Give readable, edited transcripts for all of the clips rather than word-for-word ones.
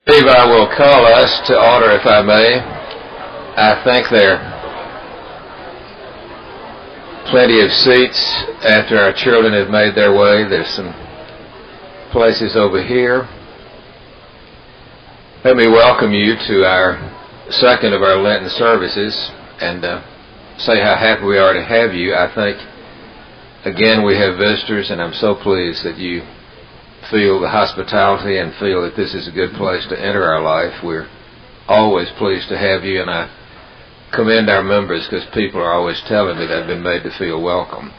Steve, I will call us to order, if I may. I think there are plenty of seats after our children have made their way. There's some places over here. Let me welcome you to our second of our Lenten services and say how happy we are to have you. I think, again, we have visitors, and I'm so pleased that you feel the hospitality and feel that this is a good place to enter our life. We're always pleased to have you, and I commend our members because people are always telling me they've been made to feel welcome.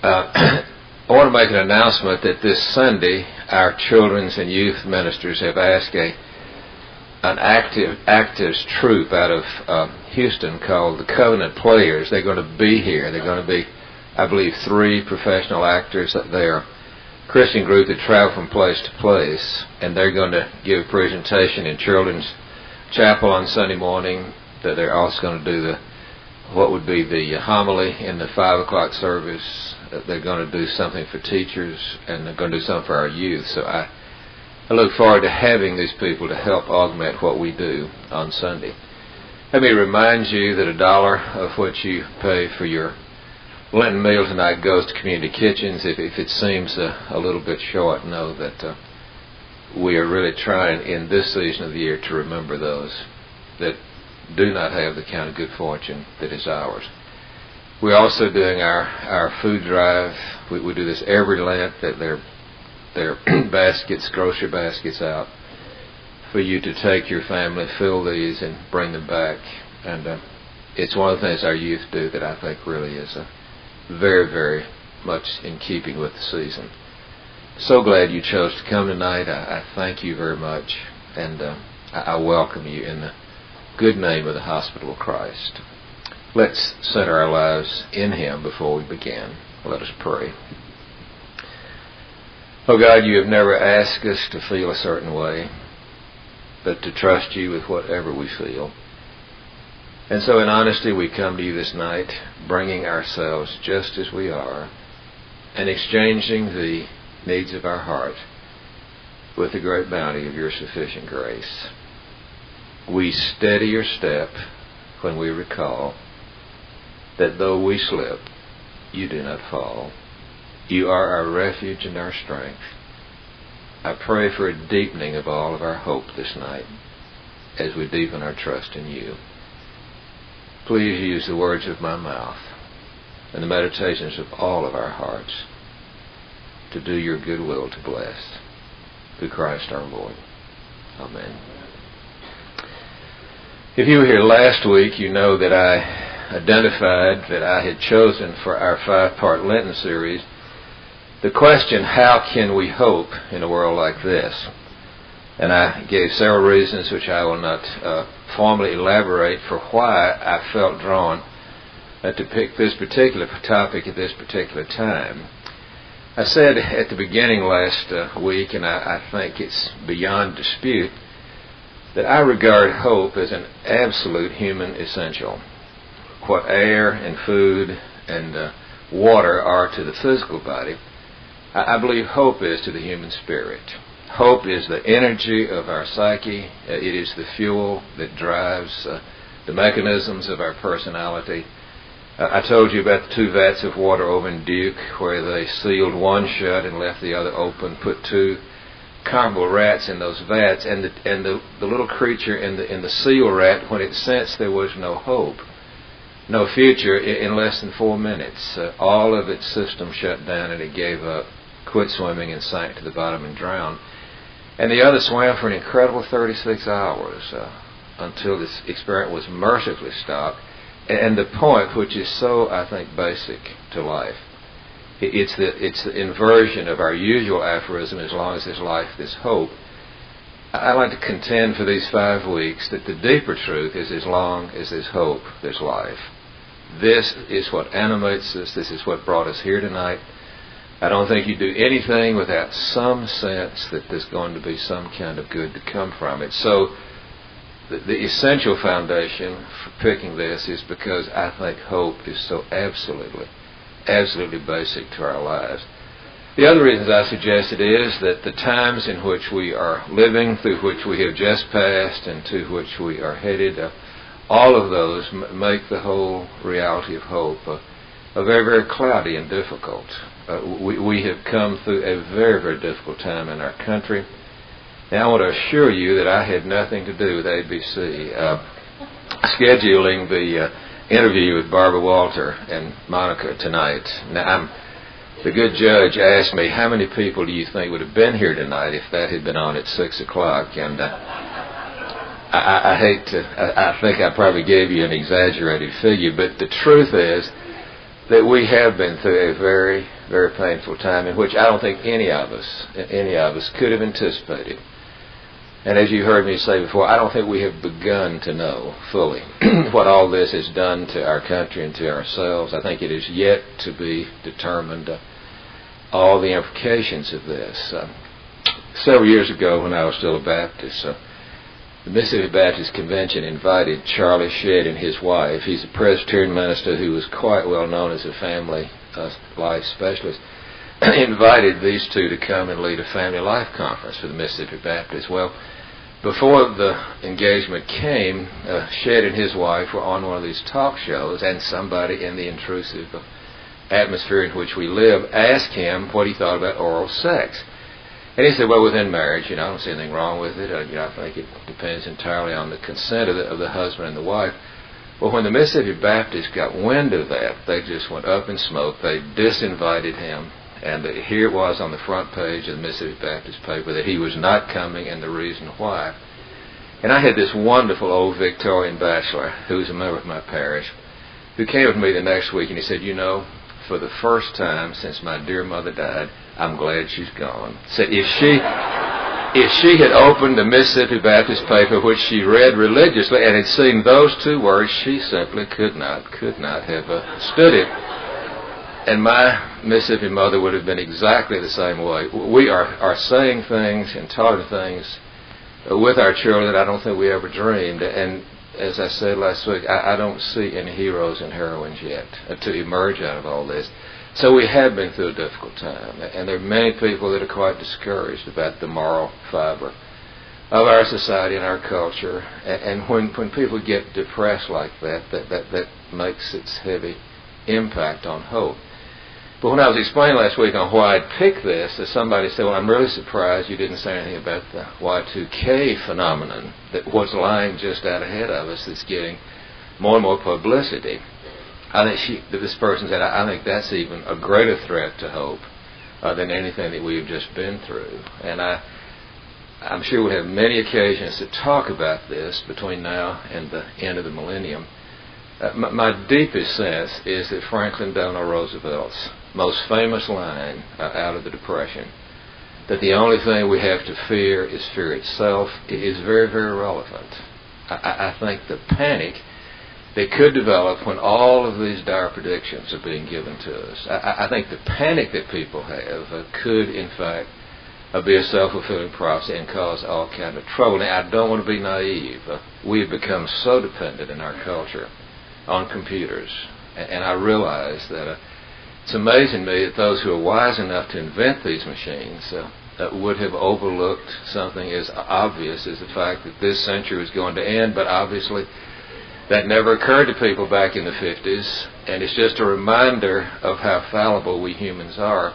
I want to make an announcement that this Sunday our children's and youth ministers have asked an actives troupe out of Houston called the Covenant Players. They're going to be here. They're going to be, I believe, 3 professional actors. They're Christian group that travel from place to place, and they're going to give a presentation in Children's Chapel on Sunday morning. That they're also going to do what would be the homily in the 5 o'clock service. They're going to do something for teachers, and they're going to do something for our youth. So I look forward to having these people to help augment what we do on Sunday. Let me remind you that $1 of what you pay for your Lenten meal tonight goes to community kitchens. If it seems a little bit short, know that we are really trying in this season of the year to remember those that do not have the kind of good fortune that is ours. We're also doing our food drive. We do this every Lent, that their baskets, grocery baskets out for you to take your family, fill these, and bring them back. And it's one of the things our youth do that I think really is very, very much in keeping with the season. So glad you chose to come tonight. I thank you very much, and I welcome you in the good name of the Hospital of Christ. Let's set our lives in Him before we begin. Let us pray. Oh God, you have never asked us to feel a certain way, but to trust you with whatever we feel. And so in honesty we come to you this night, bringing ourselves just as we are, and exchanging the needs of our heart with the great bounty of your sufficient grace. We steady your step when we recall that though we slip, you do not fall. You are our refuge and our strength. I pray for a deepening of all of our hope this night as we deepen our trust in you. Please use the words of my mouth and the meditations of all of our hearts to do your good will to bless. Through Christ our Lord. Amen. If you were here last week, you know that I identified that I had chosen for our 5-part Lenten series the question, how can we hope in a world like this? And I gave several reasons which I will not formally elaborate for why I felt drawn to pick this particular topic at this particular time. I said at the beginning last week, and I think it's beyond dispute, that I regard hope as an absolute human essential. What air and food and water are to the physical body, I believe hope is to the human spirit. Hope is the energy of our psyche. It is the fuel that drives the mechanisms of our personality. I told you about the 2 vats of water over in Duke where they sealed one shut and left the other open, put 2 comparable rats in those vats, and the little creature in the seal rat, when it sensed there was no hope, no future, in less than 4 minutes, all of its system shut down and it gave up, quit swimming, and sank to the bottom and drowned. And the other swam for an incredible 36 hours until this experiment was mercifully stopped. And the point, which is so, I think, basic to life, it's the inversion of our usual aphorism, as long as there's life, there's hope. I like to contend for these 5 weeks that the deeper truth is, as long as there's hope, there's life. This is what animates us. This is what brought us here tonight. I don't think you do anything without some sense that there's going to be some kind of good to come from it. So the essential foundation for picking this is because I think hope is so absolutely basic to our lives. The other reasons I suggest it is that the times in which we are living, through which we have just passed, and to which we are headed, all of those make the whole reality of hope very, very cloudy and difficult. We have come through a very, very difficult time in our country. Now, I want to assure you that I had nothing to do with ABC scheduling the interview with Barbara Walter and Monica tonight. Now, the good judge asked me, how many people do you think would have been here tonight if that had been on at 6 o'clock? And I think I probably gave you an exaggerated figure, but the truth is that we have been through a very, very painful time in which I don't think any of us could have anticipated. And as you heard me say before, I don't think we have begun to know fully what all this has done to our country and to ourselves. I think it is yet to be determined all the implications of this. Several years ago, when I was still a Baptist, the Mississippi Baptist Convention invited Charlie Shedd and his wife. He's a Presbyterian minister who was quite well known as a family life specialist. Invited these two to come and lead a family life conference for the Mississippi Baptists. Well, before the engagement came, Shedd and his wife were on one of these talk shows, and somebody in the intrusive atmosphere in which we live asked him what he thought about oral sex. And he said, well, within marriage, I don't see anything wrong with it. I think it depends entirely on the consent of the husband and the wife. Well, when the Mississippi Baptists got wind of that, they just went up in smoke. They disinvited him. And here it was on the front page of the Mississippi Baptist paper that he was not coming and the reason why. And I had this wonderful old Victorian bachelor who was a member of my parish who came with me the next week and he said, for the first time since my dear mother died, I'm glad she's gone. Said if she had opened the Mississippi Baptist paper, which she read religiously, and had seen those two words, she simply could not have stood it. And my Mississippi mother would have been exactly the same way. We are saying things and talking things with our children that I don't think we ever dreamed. And as I said last week, I don't see any heroes and heroines yet to emerge out of all this. So we have been through a difficult time. And there are many people that are quite discouraged about the moral fiber of our society and our culture. And when people get depressed like that makes its heavy impact on hope. But when I was explaining last week on why I'd picked this, somebody said, well, I'm really surprised you didn't say anything about the Y2K phenomenon that was lying just out ahead of us that's getting more and more publicity. I think this person said, I think that's even a greater threat to hope than anything that we've just been through. And I'm sure we'll have many occasions to talk about this between now and the end of the millennium. My deepest sense is that Franklin Delano Roosevelt's most famous line out of the Depression, that the only thing we have to fear is fear itself, is very, very relevant. I think the panic that could develop when all of these dire predictions are being given to us, I think the panic that people have could, in fact, be a self-fulfilling prophecy and cause all kind of trouble. Now, I don't want to be naive. We have become so dependent in our culture on computers, and I realize that it's amazing to me that those who are wise enough to invent these machines would have overlooked something as obvious as the fact that this century was going to end, but obviously that never occurred to people back in the 50s, and it's just a reminder of how fallible we humans are.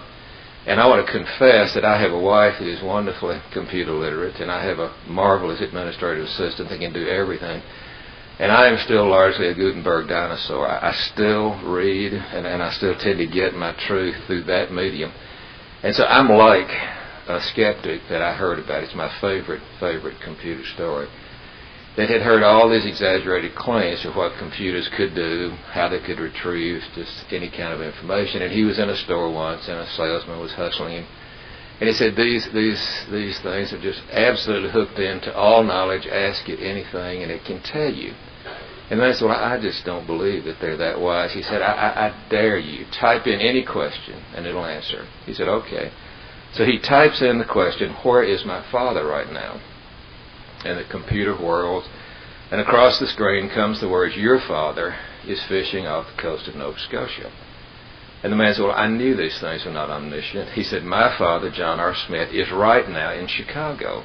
And I want to confess that I have a wife who is wonderfully computer literate, and I have a marvelous administrative assistant that can do everything. And I am still largely a Gutenberg dinosaur. I still read, and I still tend to get my truth through that medium. And so I'm like a skeptic that I heard about. It's my favorite computer story. That had heard all these exaggerated claims of what computers could do, how they could retrieve just any kind of information. And he was in a store once, and a salesman was hustling him. And he said, these things are just absolutely hooked into all knowledge. Ask it anything, and it can tell you. And then I said, well, I just don't believe that they're that wise. He said, I dare you. Type in any question, and it'll answer. He said, okay. So he types in the question, where is my father right now? And the computer whirls, and across the screen comes the words, your father is fishing off the coast of Nova Scotia. And the man said, well, I knew these things were not omniscient. He said, my father, John R. Smith, is right now in Chicago.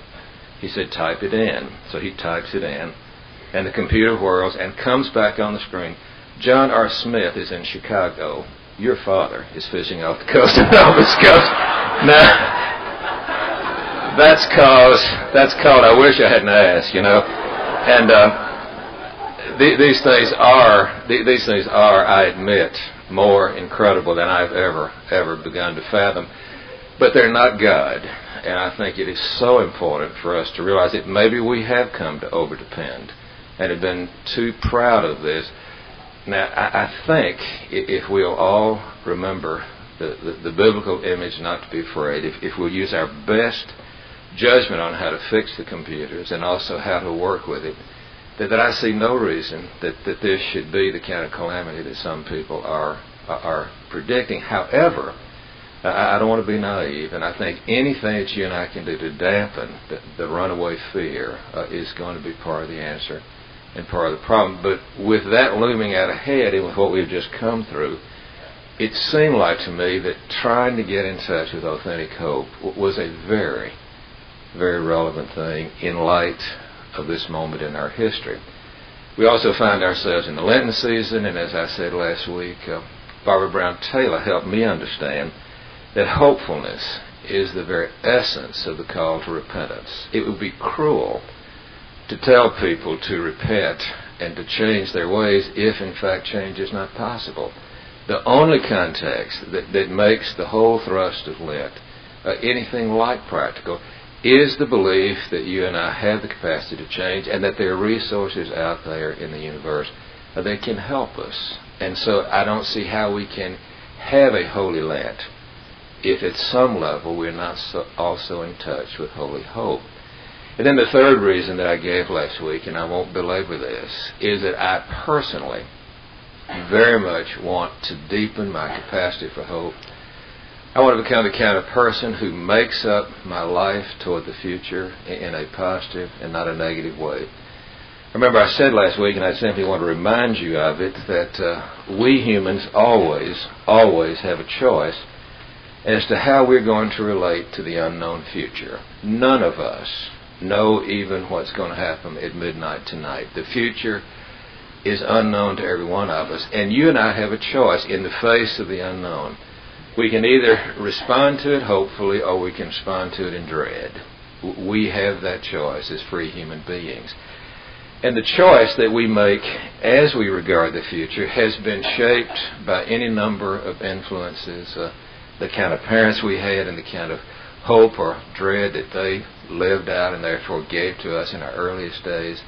He said, type it in. So he types it in, and the computer whirls and comes back on the screen. John R. Smith is in Chicago. Your father is fishing off the coast of Nova Scotia. Now, that's called I wish I hadn't asked, you know. And these things are, I admit, more incredible than I've ever begun to fathom. But they're not God. And I think it is so important for us to realize that maybe we have come to overdepend and have been too proud of this. Now, I think if we'll all remember the biblical image not to be afraid, if we'll use our best judgment on how to fix the computers and also how to work with it, that I see no reason that this should be the kind of calamity that some people are predicting. However, I don't want to be naive, and I think anything that you and I can do to dampen the runaway fear is going to be part of the answer and part of the problem. But with that looming out ahead and with what we've just come through, it seemed like to me that trying to get in touch with authentic hope was a very, very relevant thing in light of this moment in our history. We also find ourselves in the Lenten season, and as I said last week, Barbara Brown Taylor helped me understand that hopefulness is the very essence of the call to repentance. It would be cruel to tell people to repent and to change their ways if in fact change is not possible. The only context that makes the whole thrust of Lent anything like practical is the belief that you and I have the capacity to change and that there are resources out there in the universe that can help us. And so I don't see how we can have a holy Lent if at some level we're not also in touch with holy hope. And then the third reason that I gave last week, and I won't belabor this, is that I personally very much want to deepen my capacity for hope. I want to become the kind of person who makes up my life toward the future in a positive and not a negative way. Remember, I said last week, and I simply want to remind you of it, that we humans always have a choice as to how we're going to relate to the unknown future. None of us know even what's going to happen at midnight tonight. The future is unknown to every one of us, and you and I have a choice in the face of the unknown. We can either respond to it hopefully, or we can respond to it in dread. We have that choice as free human beings. And the choice that we make as we regard the future has been shaped by any number of influences, the kind of parents we had and the kind of hope or dread that they lived out and therefore gave to us in our earliest days,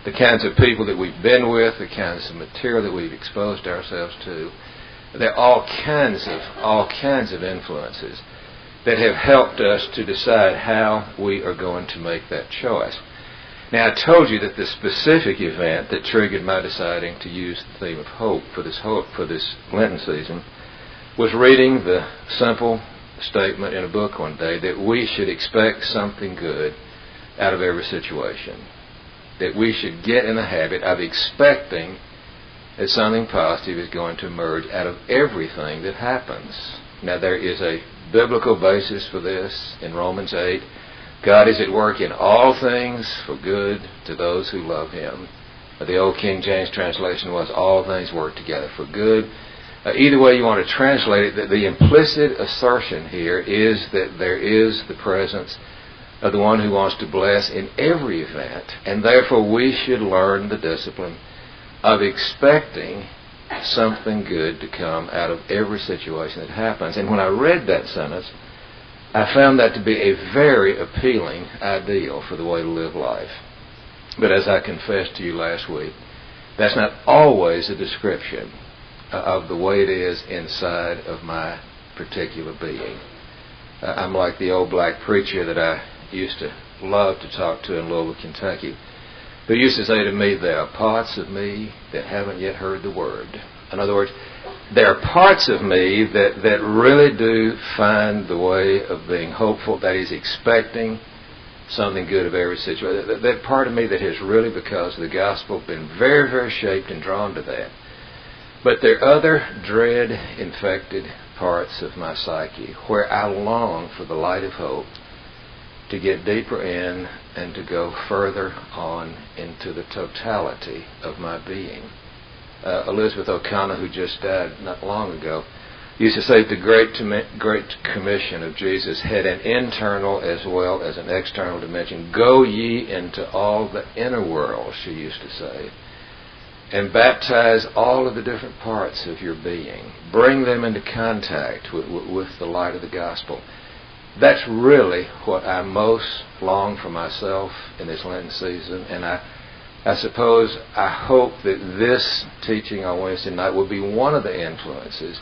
the kinds of people that we've been with, the kinds of material that we've exposed ourselves to. There are all kinds of influences that have helped us to decide how we are going to make that choice. Now, I told you that the specific event that triggered my deciding to use the theme of hope for this Lenten season was reading the simple statement in a book one day that we should expect something good out of every situation. That we should get in the habit of expecting that something positive is going to emerge out of everything that happens. Now, there is a biblical basis for this in Romans 8. God is at work in all things for good to those who love Him. The old King James translation was, all things work together for good. Either way you want to translate it, the implicit assertion here is that there is the presence of the one who wants to bless in every event, and therefore we should learn the discipline of expecting something good to come out of every situation that happens. And when I read that sentence, I found that to be a very appealing ideal for the way to live life. But as I confessed to you last week, that's not always a description of the way it is inside of my particular being. I'm like the old black preacher that I used to love to talk to in Louisville, Kentucky, who used to say to me, there are parts of me that haven't yet heard the word. In other words, there are parts of me that really do find the way of being hopeful, that is, expecting something good of every situation. That part of me that has really, because of the gospel, been very, very shaped and drawn to that. But there are other dread-infected parts of my psyche where I long for the light of hope to get deeper in and to go further on into the totality of my being. Elizabeth O'Connor, who just died not long ago, used to say that the Great Commission of Jesus had an internal as well as an external dimension. Go ye into all the inner world, she used to say, and baptize all of the different parts of your being. Bring them into contact with the light of the gospel. That's really what I most long for myself in this Lenten season, and I hope that this teaching on Wednesday night will be one of the influences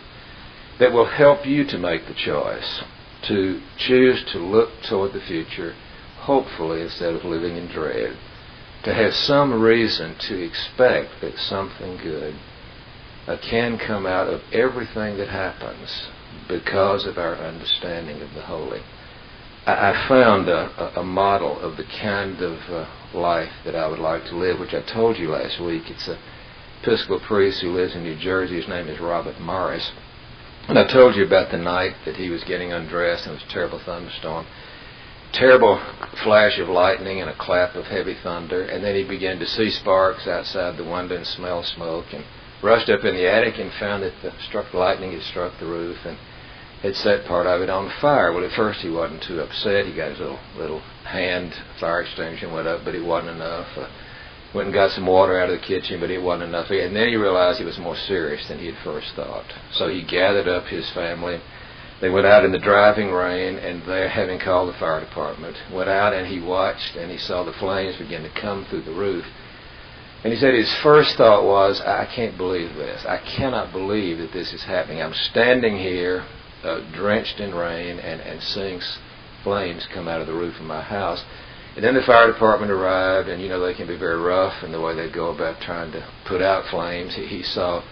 that will help you to make the choice to choose to look toward the future, hopefully, instead of living in dread, to have some reason to expect that something good can come out of everything that happens because of our understanding of the holy. I found a model of the kind of life that I would like to live, which I told you last week. It's an Episcopal priest who lives in New Jersey. His name is Robert Morris. And I told you about the night that he was getting undressed and it was a terrible thunderstorm. Terrible flash of lightning and a clap of heavy thunder, and then he began to see sparks outside the window and smell smoke, and rushed up in the attic and found that the lightning had struck the roof and had set part of it on fire. Well, at first he wasn't too upset. He got his little hand fire extinguisher and went up, but it wasn't enough. Went and got some water out of the kitchen, but it wasn't enough. And then he realized it was more serious than he had first thought. So he gathered up his family. They went out in the driving rain, and there, having called the fire department, went out and he watched and he saw the flames begin to come through the roof. And he said his first thought was, I can't believe this. I cannot believe that this is happening. I'm standing here drenched in rain and seeing flames come out of the roof of my house. And then the fire department arrived, and they can be very rough in the way they go about trying to put out flames. He saw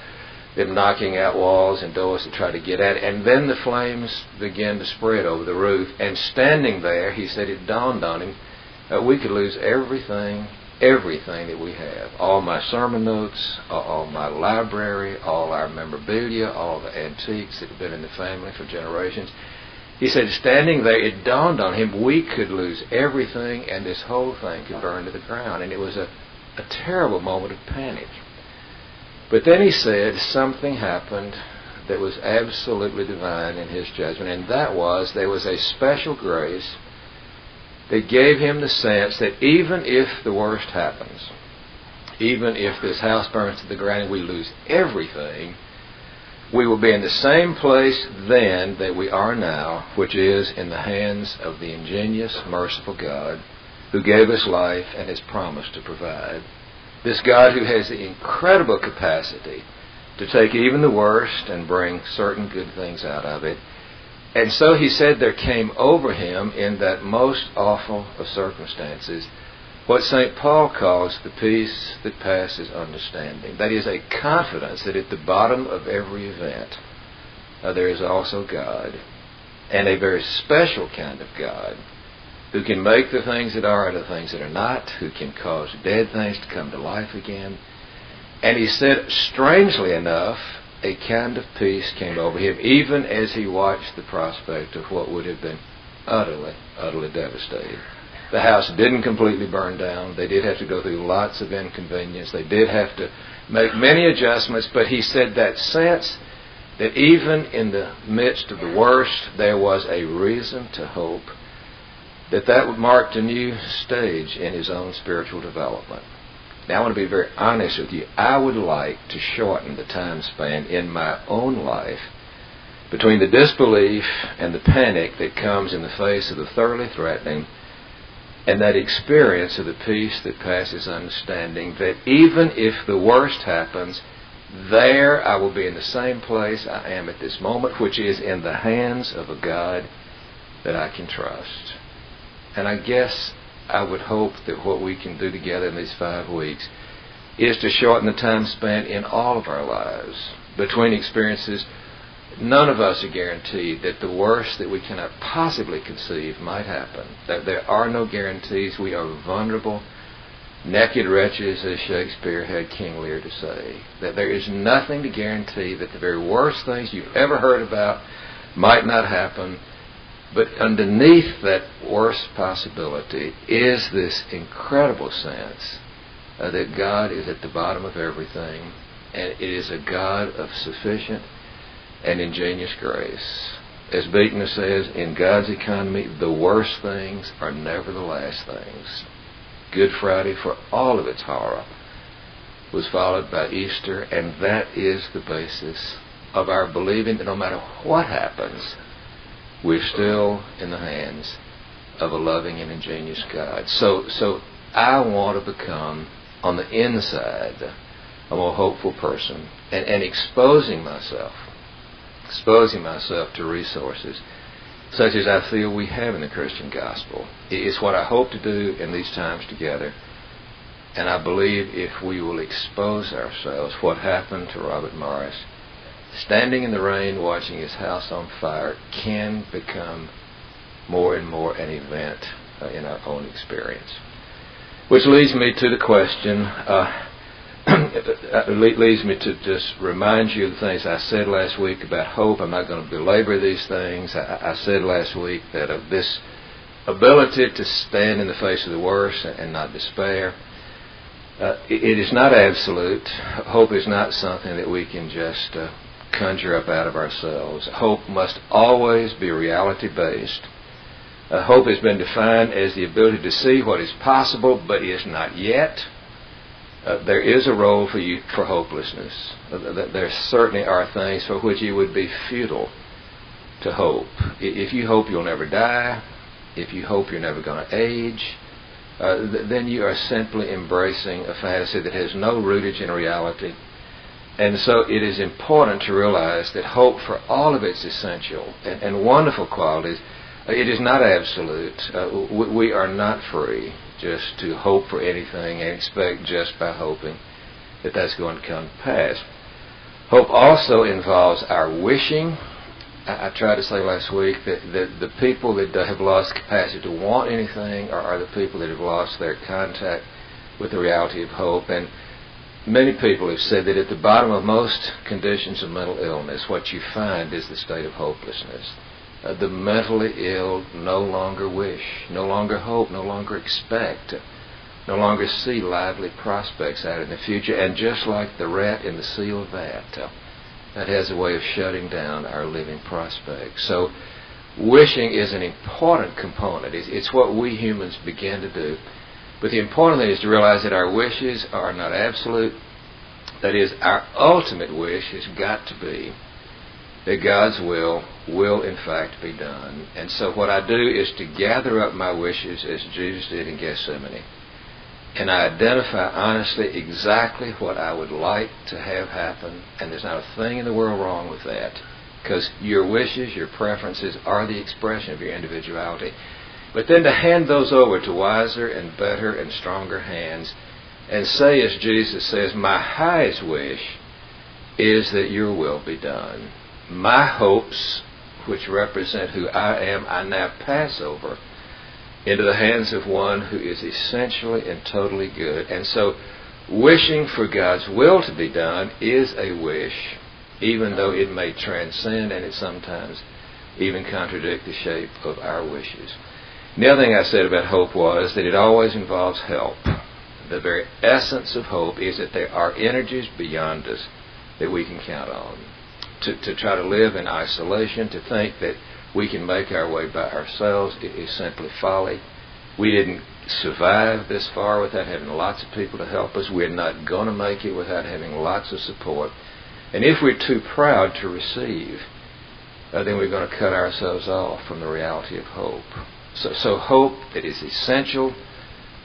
them knocking out walls and doors to try to get at it. And then the flames began to spread over the roof. And standing there, he said it dawned on him, we could lose everything that we have. All my sermon notes, all my library, all our memorabilia, all the antiques that have been in the family for generations. He said, standing there, it dawned on him, we could lose everything and this whole thing could burn to the ground. And it was a terrible moment of panic. But then he said something happened that was absolutely divine in his judgment, and that was there was a special grace that gave him the sense that even if the worst happens, even if this house burns to the ground and we lose everything, we will be in the same place then that we are now, which is in the hands of the ingenious, merciful God who gave us life and has promised to provide. This God who has the incredible capacity to take even the worst and bring certain good things out of it. And so he said there came over him in that most awful of circumstances what St. Paul calls the peace that passes understanding. That is a confidence that at the bottom of every event there is also God, and a very special kind of God who can make the things that are out of things that are not, who can cause dead things to come to life again. And he said, strangely enough, a kind of peace came over him, even as he watched the prospect of what would have been utterly, utterly devastating. The house didn't completely burn down. They did have to go through lots of inconvenience. They did have to make many adjustments, but he said that sense that even in the midst of the worst, there was a reason to hope, that marked a new stage in his own spiritual development. Now, I want to be very honest with you. I would like to shorten the time span in my own life between the disbelief and the panic that comes in the face of the thoroughly threatening and that experience of the peace that passes understanding, that even if the worst happens, there I will be in the same place I am at this moment, which is in the hands of a God that I can trust. And I guess I would hope that what we can do together in these 5 weeks is to shorten the time span in all of our lives between experiences. None of us are guaranteed that the worst that we cannot possibly conceive might happen. That there are no guarantees. We are vulnerable naked wretches, as Shakespeare had King Lear to say. That there is nothing to guarantee that the very worst things you've ever heard about might not happen. But underneath that worst possibility is this incredible sense that God is at the bottom of everything, and it is a God of sufficient and ingenious grace. As Beekman says, in God's economy, the worst things are never the last things. Good Friday, for all of its horror, was followed by Easter, and that is the basis of our believing that no matter what happens, we're still in the hands of a loving and ingenious God. So I want to become, on the inside, a more hopeful person, and exposing myself to resources such as I feel we have in the Christian gospel. It's what I hope to do in these times together. And I believe if we will expose ourselves, what happened to Robert Morris, standing in the rain watching his house on fire, can become more and more an event in our own experience. Which leads me to the question, leads me to just remind you of the things I said last week about hope. I'm not going to belabor these things. I said last week that of this ability to stand in the face of the worst and not despair, it is not absolute. Hope is not something that we can just conjure up out of ourselves. Hope must always be reality-based. Hope has been defined as the ability to see what is possible but is not yet. There is a role for hopelessness. There certainly are things for which it would be futile to hope. If you hope you'll never die, if you hope you're never going to age, then you are simply embracing a fantasy that has no rootage in reality. And so it is important to realize that hope, for all of its essential and wonderful qualities, it is not absolute. We are not free just to hope for anything and expect just by hoping that that's going to come to pass. Hope also involves our wishing. I tried to say last week that the people that have lost capacity to want anything are the people that have lost their contact with the reality of hope. And many people have said that at the bottom of most conditions of mental illness, what you find is the state of hopelessness. The mentally ill no longer wish, no longer hope, no longer expect, no longer see lively prospects out in the future. And just like the rat in the seal vat, that has a way of shutting down our living prospects. So wishing is an important component. It's what we humans begin to do. But the important thing is to realize that our wishes are not absolute. That is, our ultimate wish has got to be that God's will in fact be done. And so what I do is to gather up my wishes as Jesus did in Gethsemane. And I identify honestly exactly what I would like to have happen. And there's not a thing in the world wrong with that. Because your wishes, your preferences are the expression of your individuality. But then to hand those over to wiser and better and stronger hands and say, as Jesus says, my highest wish is that your will be done. My hopes, which represent who I am, I now pass over into the hands of one who is essentially and totally good. And so wishing for God's will to be done is a wish, even though it may transcend and it sometimes even contradict the shape of our wishes. The other thing I said about hope was that it always involves help. The very essence of hope is that there are energies beyond us that we can count on. To try to live in isolation, to think that we can make our way by ourselves, is simply folly. We didn't survive this far without having lots of people to help us. We're not going to make it without having lots of support. And if we're too proud to receive, then we're going to cut ourselves off from the reality of hope. So hope, it is essential.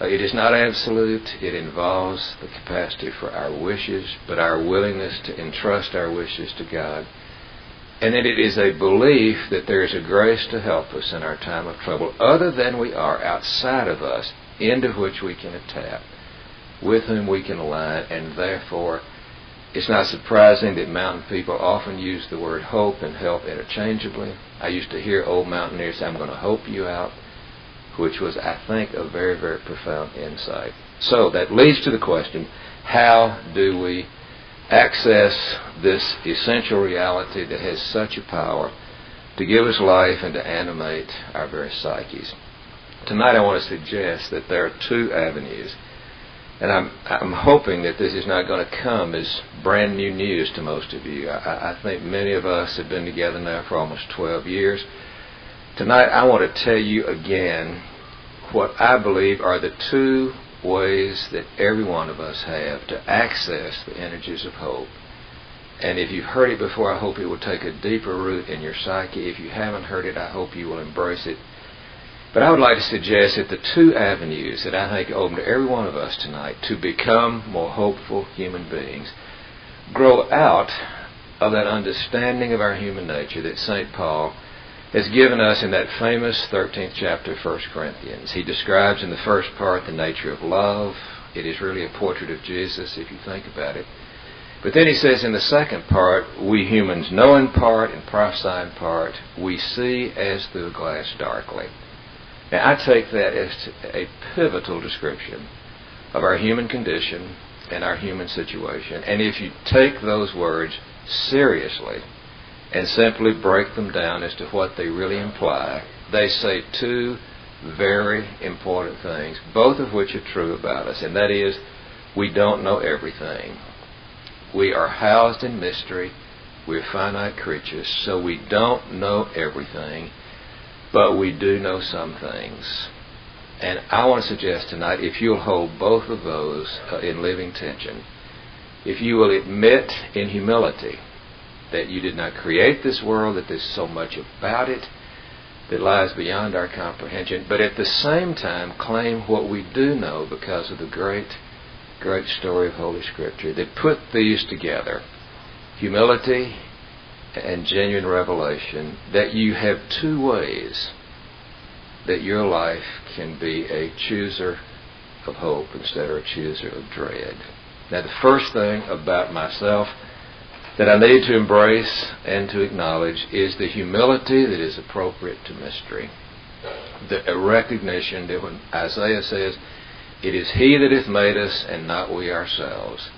It is not absolute. It involves the capacity for our wishes, but our willingness to entrust our wishes to God. And then it is a belief that there is a grace to help us in our time of trouble, other than we are, outside of us, into which we can tap, with whom we can align, and therefore it's not surprising that mountain people often use the word hope and help interchangeably. I used to hear old mountaineers say, I'm going to hope you out, which was, I think, a very, very profound insight. So that leads to the question, how do we access this essential reality that has such a power to give us life and to animate our very psyches? Tonight I want to suggest that there are two avenues, and I'm hoping that this is not going to come as brand new news to most of you. I think many of us have been together now for almost 12 years. Tonight I want to tell you again what I believe are the two ways that every one of us have to access the energies of hope. And if you've heard it before, I hope it will take a deeper root in your psyche. If you haven't heard it, I hope you will embrace it. But I would like to suggest that the two avenues that I think open to every one of us tonight to become more hopeful human beings grow out of that understanding of our human nature that St. Paul has given us in that famous 13th chapter of 1 Corinthians. He describes in the first part the nature of love. It is really a portrait of Jesus if you think about it. But then he says in the second part, we humans know in part and prophesy in part. We see as through a glass darkly. Now, I take that as a pivotal description of our human condition and our human situation. And if you take those words seriously and simply break them down as to what they really imply, they say two very important things, both of which are true about us. And that is, we don't know everything. We are housed in mystery. We're finite creatures, so we don't know everything. But we do know some things. And I want to suggest tonight, if you'll hold both of those in living tension, if you will admit in humility that you did not create this world, that there's so much about it that lies beyond our comprehension, but at the same time claim what we do know because of the great, great story of Holy Scripture, that put these together, humility and genuine revelation, that you have two ways that your life can be a chooser of hope instead of a chooser of dread. Now, the first thing about myself that I need to embrace and to acknowledge is the humility that is appropriate to mystery. The recognition that when Isaiah says, it is He that hath made us and not we ourselves,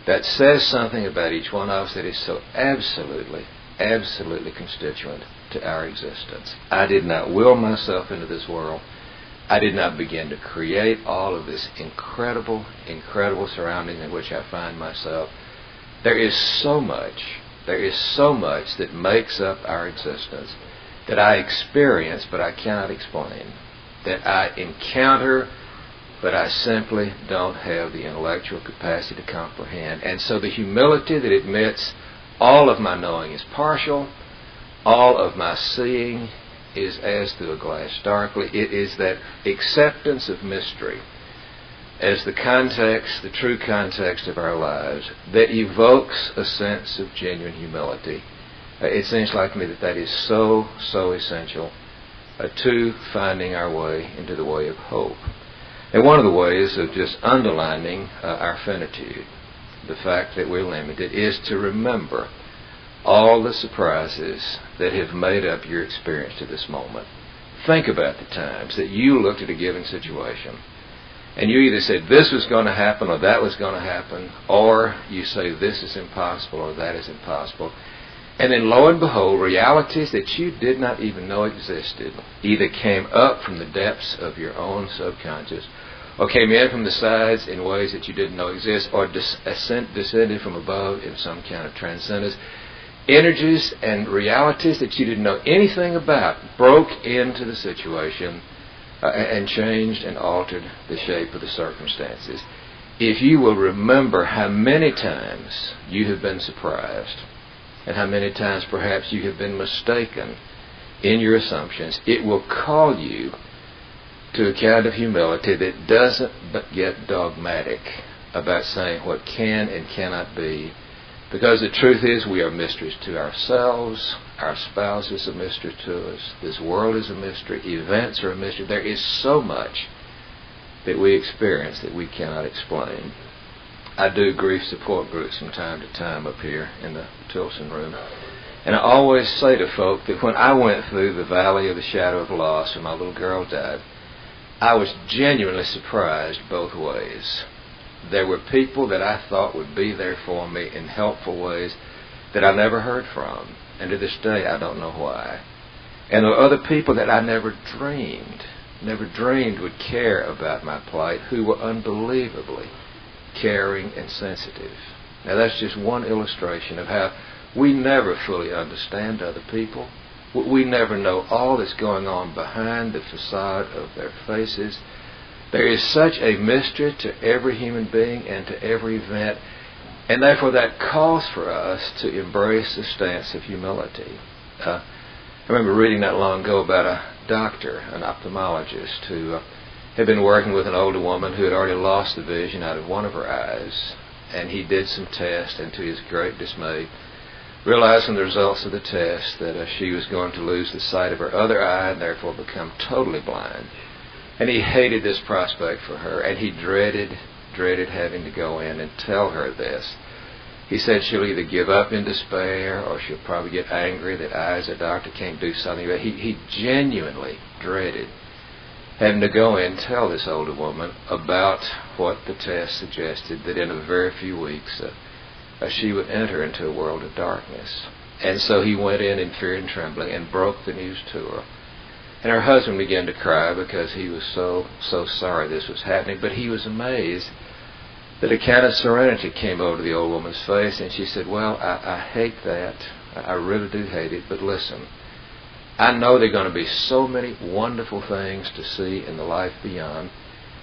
that says something about each one of us that is so absolutely, absolutely constituent to our existence. I did not will myself into this world. I did not begin to create all of this incredible, incredible surrounding in which I find myself. There is so much that makes up our existence that I experience but I cannot explain, that I encounter but I simply don't have the intellectual capacity to comprehend. And so the humility that admits all of my knowing is partial, all of my seeing is as through a glass darkly. It is that acceptance of mystery as the context, the true context of our lives, that evokes a sense of genuine humility. It seems like to me that is so, so essential to finding our way into the way of hope. And one of the ways of just underlining our finitude, the fact that we're limited, is to remember all the surprises that have made up your experience to this moment. Think about the times that you looked at a given situation and you either said this was going to happen or that was going to happen, or you say this is impossible or that is impossible. And then lo and behold, realities that you did not even know existed either came up from the depths of your own subconscious or came in from the sides in ways that you didn't know exist, or descended from above in some kind of transcendence. Energies and realities that you didn't know anything about broke into the situation and changed and altered the shape of the circumstances. If you will remember how many times you have been surprised, and how many times perhaps you have been mistaken in your assumptions, it will call you to a kind of humility that doesn't get dogmatic about saying what can and cannot be. Because the truth is, we are mysteries to ourselves, our spouse is a mystery to us, this world is a mystery, events are a mystery. There is so much that we experience that we cannot explain. I do grief support groups from time to time up here in the Tilson room. And I always say to folk that when I went through the valley of the shadow of loss when my little girl died, I was genuinely surprised both ways. There were people that I thought would be there for me in helpful ways that I never heard from, and to this day I don't know why. And there were other people that I never dreamed would care about my plight, who were unbelievably caring and sensitive. Now that's just one illustration of how we never fully understand other people. We never know all that's going on behind the facade of their faces. There is such a mystery to every human being and to every event, and therefore that calls for us to embrace a stance of humility. I remember reading not long ago about a doctor, an ophthalmologist, who had been working with an older woman who had already lost the vision out of one of her eyes, and he did some tests, and to his great dismay, realized from the results of the test that she was going to lose the sight of her other eye and therefore become totally blind. And he hated this prospect for her, and he dreaded having to go in and tell her this. He said she'll either give up in despair or she'll probably get angry that I as a doctor can't do something. But he genuinely dreaded having to go in and tell this older woman about what the test suggested, that in a very few weeks she would enter into a world of darkness. And so he went in fear and trembling and broke the news to her. And her husband began to cry because he was so sorry this was happening. But he was amazed that a kind of serenity came over the old woman's face, and she said, well, I hate that. I really do hate it, but listen, I know there are going to be so many wonderful things to see in the life beyond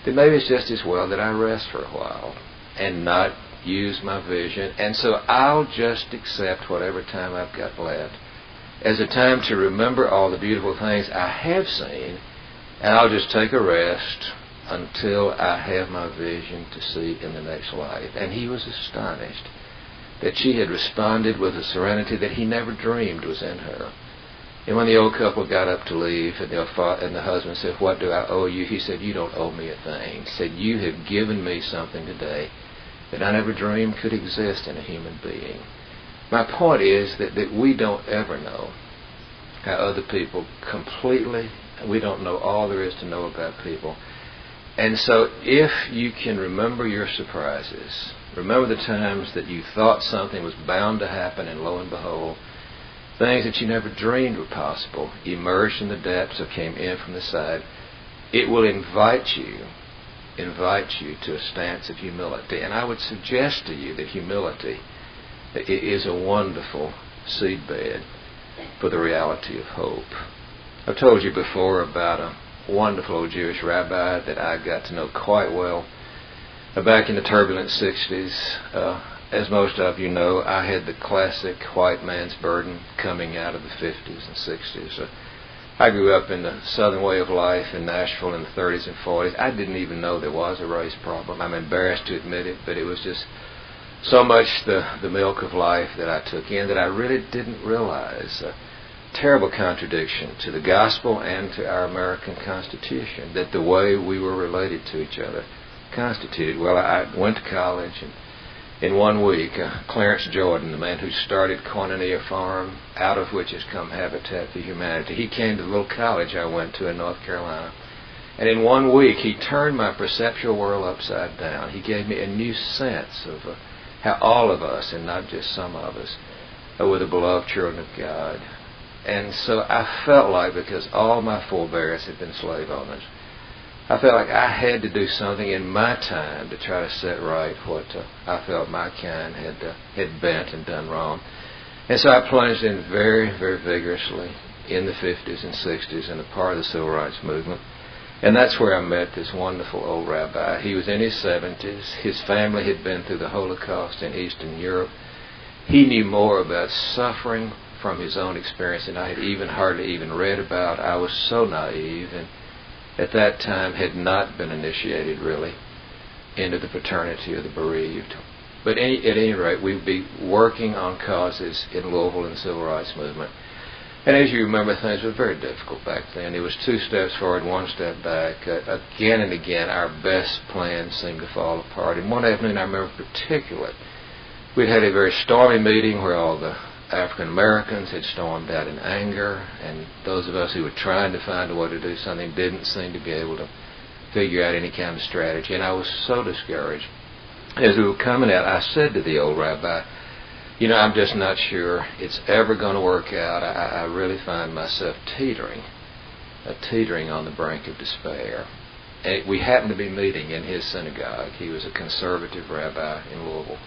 that maybe it's just as well that I rest for a while and not use my vision. And so I'll just accept whatever time I've got left as a time to remember all the beautiful things I have seen, and I'll just take a rest until I have my vision to see in the next life. And he was astonished that she had responded with a serenity that he never dreamed was in her. And when the old couple got up to leave, and the husband said, what do I owe you? He said, you don't owe me a thing. He said, you have given me something today that I never dreamed could exist in a human being. My point is that we don't ever know how other people completely, we don't know all there is to know about people. And so if you can remember your surprises, remember the times that you thought something was bound to happen, and lo and behold, things that you never dreamed were possible emerged from the depths or came in from the side, it will invite you to a stance of humility. And I would suggest to you that humility is a wonderful seedbed for the reality of hope. I've told you before about a wonderful old Jewish rabbi that I got to know quite well back in the turbulent 60s. As most of you know, I had the classic white man's burden coming out of the 50s and 60s. I grew up in the southern way of life in Nashville in the 30s and 40s. I didn't even know there was a race problem. I'm embarrassed to admit it, but it was just so much the milk of life that I took in that I really didn't realize a terrible contradiction to the gospel and to our American Constitution, that the way we were related to each other constituted. Well, I went to college, and in 1 week, Clarence Jordan, the man who started Koinonia Farm, out of which has come Habitat for Humanity, he came to the little college I went to in North Carolina. And in 1 week, he turned my perceptual world upside down. He gave me a new sense of how all of us, and not just some of us, were the beloved children of God. And so I felt like, because all my forebears had been slave owners, I felt like I had to do something in my time to try to set right what I felt my kind had bent and done wrong. And so I plunged in very, very vigorously in the 50s and 60s and a part of the civil rights movement. And that's where I met this wonderful old rabbi. He was in his 70s. His family had been through the Holocaust in Eastern Europe. He knew more about suffering from his own experience than I had hardly even read about. I was so naive, and at that time had not been initiated really into the fraternity of the bereaved. But at any rate, we'd be working on causes in Louisville in the civil rights movement. And as you remember, things were very difficult back then. It was 2 steps forward, 1 step back. Again and again, our best plans seemed to fall apart. And one afternoon, I remember particularly, we'd had a very stormy meeting where all the African Americans had stormed out in anger, and those of us who were trying to find a way to do something didn't seem to be able to figure out any kind of strategy, and I was so discouraged. As we were coming out, I said to the old rabbi, I'm just not sure it's ever going to work out. I really find myself teetering on the brink of despair. And we happened to be meeting in his synagogue. He was a conservative rabbi in Louisville,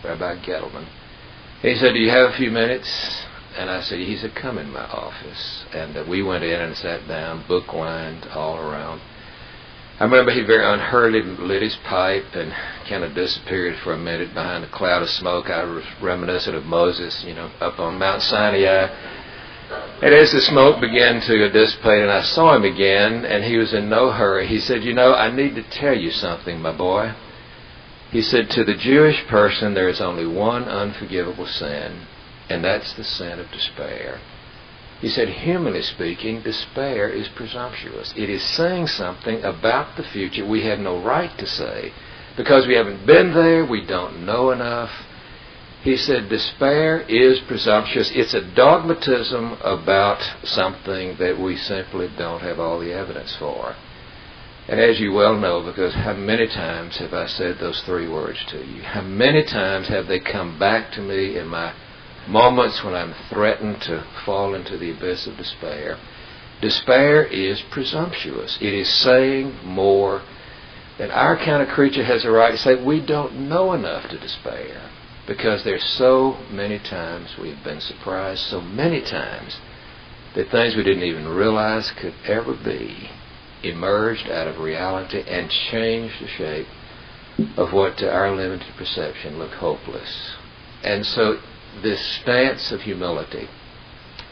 Rabbi Gettleman. He said, "Do you have a few minutes?" And I said, "He said, come in my office." And we went in and sat down, book-lined all around. I remember he very unhurriedly lit his pipe and kind of disappeared for a minute behind a cloud of smoke. I was reminiscent of Moses, up on Mount Sinai. And as the smoke began to dissipate and I saw him again, and he was in no hurry, he said, "I need to tell you something, my boy." He said, "To the Jewish person, there is only one unforgivable sin, and that's the sin of despair." He said, humanly speaking, despair is presumptuous. It is saying something about the future we have no right to say. Because we haven't been there, we don't know enough. He said, despair is presumptuous. It's a dogmatism about something that we simply don't have all the evidence for. And as you well know, because how many times have I said those three words to you? How many times have they come back to me in my moments when I'm threatened to fall into the abyss of despair? Despair is presumptuous. It is saying more than our kind of creature has a right to say. We don't know enough to despair, because there's so many times we've been surprised, so many times that things we didn't even realize could ever be emerged out of reality and changed the shape of what to our limited perception looked hopeless. And so this stance of humility,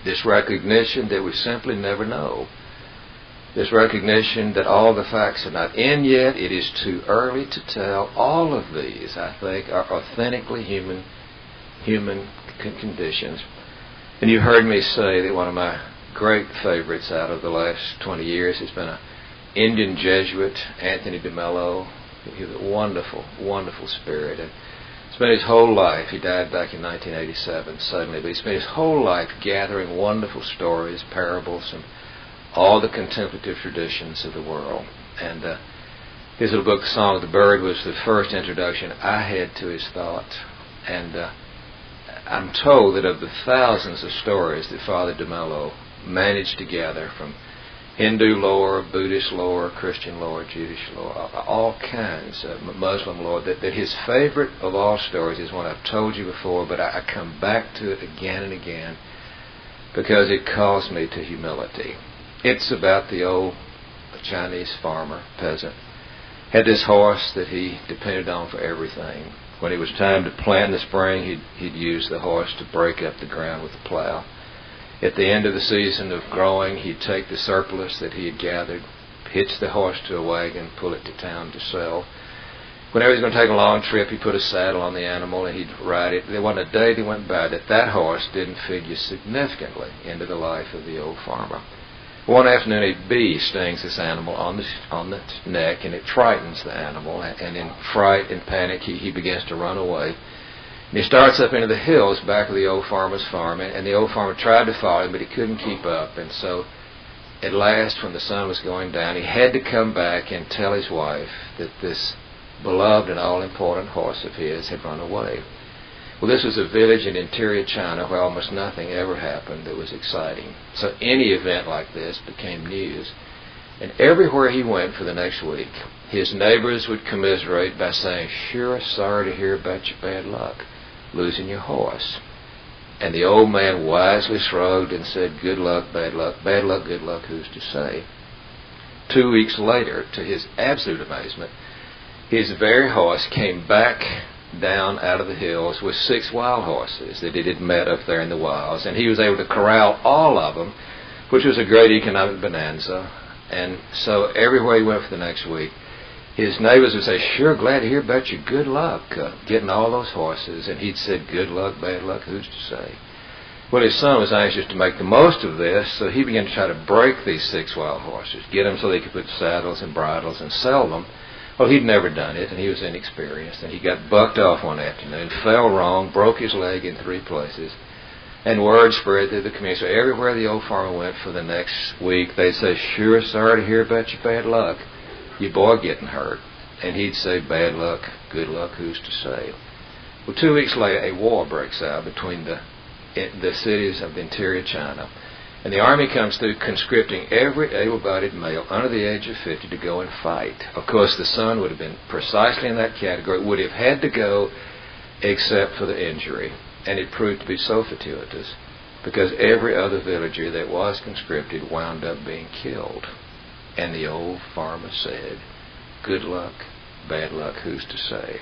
this recognition that we simply never know, this recognition that all the facts are not in yet, it is too early to tell, all of these, I think, are authentically human conditions. And you heard me say that one of my great favorites out of the last 20 years has been an Indian Jesuit, Anthony de Mello. He was a wonderful, wonderful spirit. And spent his whole life, he died back in 1987 suddenly, but he spent his whole life gathering wonderful stories, parables, and all the contemplative traditions of the world. And his little book, The Song of the Bird, was the first introduction I had to his thought. And I'm told that of the thousands of stories that Father de Mello managed to gather from Hindu lore, Buddhist lore, Christian lore, Jewish lore, all kinds of Muslim lore, that his favorite of all stories is one I've told you before, but I come back to it again and again because it calls me to humility. It's about the old Chinese farmer, peasant, had this horse that he depended on for everything. When it was time to plant in the spring, he'd use the horse to break up the ground with the plow. At the end of the season of growing, he'd take the surplus that he had gathered, hitch the horse to a wagon, pull it to town to sell. Whenever he was going to take a long trip, he put a saddle on the animal and he'd ride it. There wasn't a day that went by that horse didn't figure significantly into the life of the old farmer. One afternoon, a bee stings this animal on the neck, and it frightens the animal. And in fright and panic, he begins to run away. And he starts up into the hills back of the old farmer's farm, and the old farmer tried to follow him, but he couldn't keep up. And so, at last, when the sun was going down, he had to come back and tell his wife that this beloved and all-important horse of his had run away. Well, this was a village in interior China where almost nothing ever happened that was exciting. So any event like this became news. And everywhere he went for the next week, his neighbors would commiserate by saying, "Sure, sorry to hear about your bad luck, losing your horse." And the old man wisely shrugged and said, "Good luck, bad luck, good luck, who's to say?" 2 weeks later, to his absolute amazement, his very horse came back down out of the hills with 6 wild horses that he had met up there in the wilds, and he was able to corral all of them, which was a great economic bonanza. And so everywhere he went for the next week, his neighbors would say, "Sure, glad to hear about your good luck getting all those horses." And he'd said, "Good luck, bad luck, who's to say?" Well, his son was anxious to make the most of this, so he began to try to break these 6 wild horses, get them so they could put saddles and bridles and sell them. Well, he'd never done it, and he was inexperienced, and he got bucked off one afternoon, fell wrong, broke his leg in 3 places, and word spread through the community. So everywhere the old farmer went for the next week, they'd say, "Sure, sorry to hear about your bad luck. your boy getting hurt. And he'd say, bad luck, good luck, who's to say? Well, 2 weeks later, a war breaks out between the cities of the interior China. And the army comes through conscripting every able-bodied male under the age of 50 to go and fight. Of course, the son would have been precisely in that category, would have had to go except for the injury. And it proved to be so fortuitous because every other villager that was conscripted wound up being killed. And the old farmer said, good luck, bad luck, who's to say?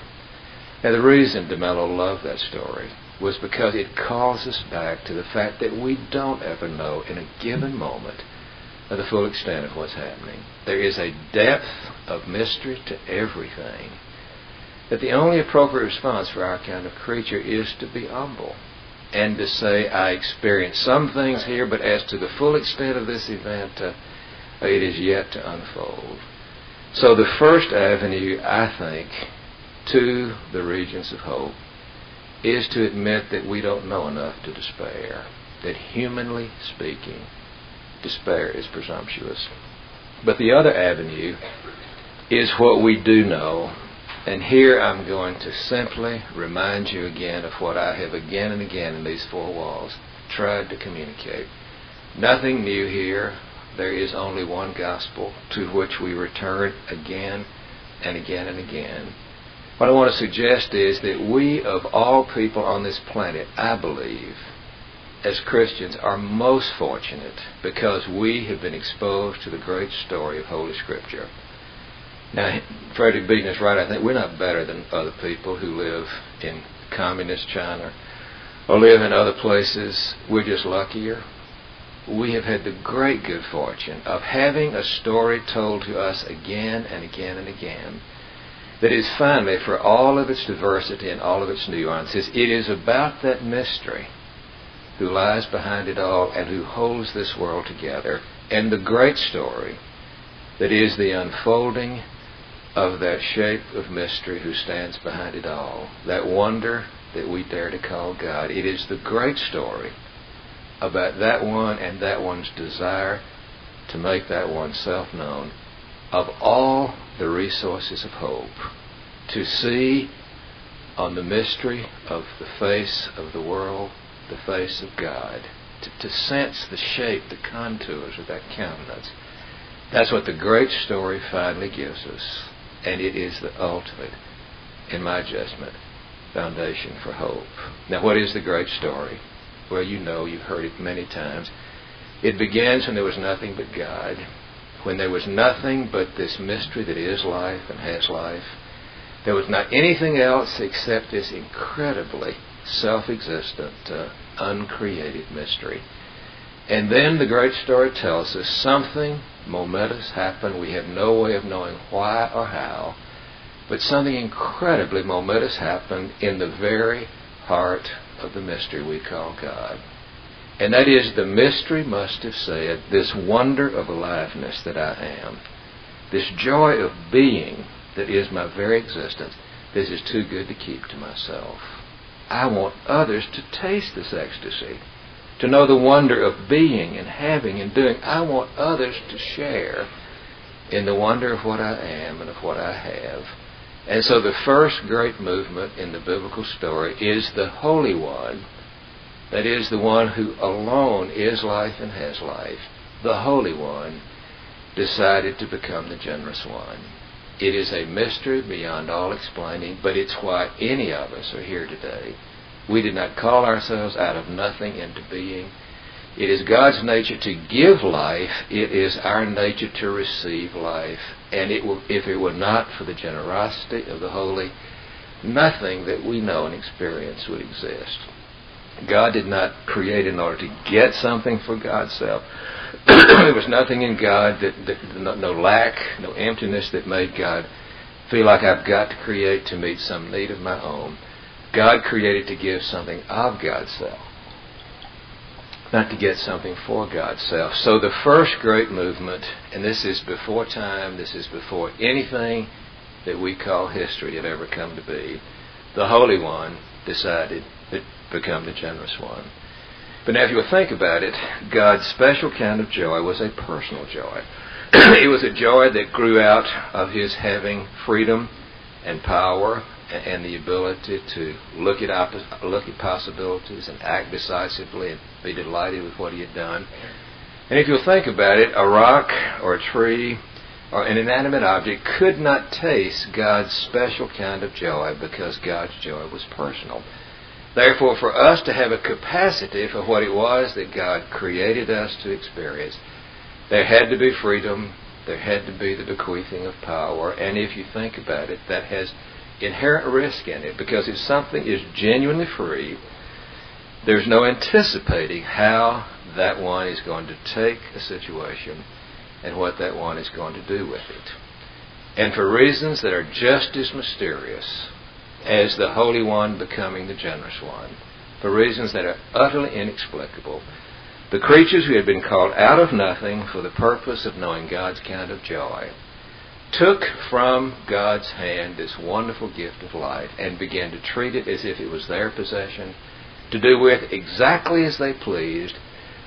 Now, the reason DeMello loved that story was because it calls us back to the fact that we don't ever know in a given moment of the full extent of what's happening. There is a depth of mystery to everything that the only appropriate response for our kind of creature is to be humble and to say, I experienced some things here, but as to the full extent of this event, it is yet to unfold. So the first avenue, I think, to the regions of hope is to admit that we don't know enough to despair, that humanly speaking, despair is presumptuous. But the other avenue is what we do know, and here I'm going to simply remind you again of what I have again and again in these four walls tried to communicate. Nothing new here. There is only one gospel to which we return again and again and again. What I want to suggest is that we, of all people on this planet, I believe, as Christians, are most fortunate because we have been exposed to the great story of Holy Scripture. Now, Frederick Beaton is right. I think we're not better than other people who live in communist China or live in other places. We're just luckier. We have had the great good fortune of having a story told to us again and again and again that is finally, for all of its diversity and all of its nuances, it is about that mystery who lies behind it all and who holds this world together, and the great story that is the unfolding of that shape of mystery who stands behind it all, that wonder that we dare to call God. It is the great story about that one and that one's desire to make that one self-known. Of all the resources of hope, to see on the mystery of the face of the world, the face of God, to sense the shape, the contours of that countenance. That's what the great story finally gives us, and it is the ultimate, in my judgment, foundation for hope. Now, what is the great story? Well, you know, you've heard it many times. It begins when there was nothing but God, when there was nothing but this mystery that is life and has life. There was not anything else except this incredibly self-existent, uncreated mystery. And then the great story tells us something momentous happened. We have no way of knowing why or how, but something incredibly momentous happened in the very heart of the mystery we call God. And that is, the mystery must have said, this wonder of aliveness that I am, this joy of being that is my very existence, this is too good to keep to myself. I want others to taste this ecstasy, to know the wonder of being and having and doing. I want others to share in the wonder of what I am and of what I have. And so the first great movement in the biblical story is the Holy One, that is, the one who alone is life and has life. The Holy One decided to become the generous one. It is a mystery beyond all explaining, but it's why any of us are here today. We did not call ourselves out of nothing into being. It is God's nature to give life. It is our nature to receive life. And if it were not for the generosity of the Holy, nothing that we know and experience would exist. God did not create in order to get something for God's self. There was nothing in God, no lack, no emptiness that made God feel like I've got to create to meet some need of my own. God created to give something of God's self, not to get something for God's self. So the first great movement, and this is before time, this is before anything that we call history had ever come to be, the Holy One decided to become the generous one. But now if you will think about it, God's special kind of joy was a personal joy. It was a joy that grew out of his having freedom and power and the ability to look at possibilities and act decisively and be delighted with what he had done. And if you'll think about it, a rock or a tree or an inanimate object could not taste God's special kind of joy because God's joy was personal. Therefore, for us to have a capacity for what it was that God created us to experience, there had to be freedom, there had to be the bequeathing of power, and if you think about it, that has inherent risk in it, because if something is genuinely free, there's no anticipating how that one is going to take a situation and what that one is going to do with it. And for reasons that are just as mysterious as the Holy One becoming the Generous One, for reasons that are utterly inexplicable, the creatures who had been called out of nothing for the purpose of knowing God's kind of joy took from God's hand this wonderful gift of life and began to treat it as if it was their possession, to do with exactly as they pleased.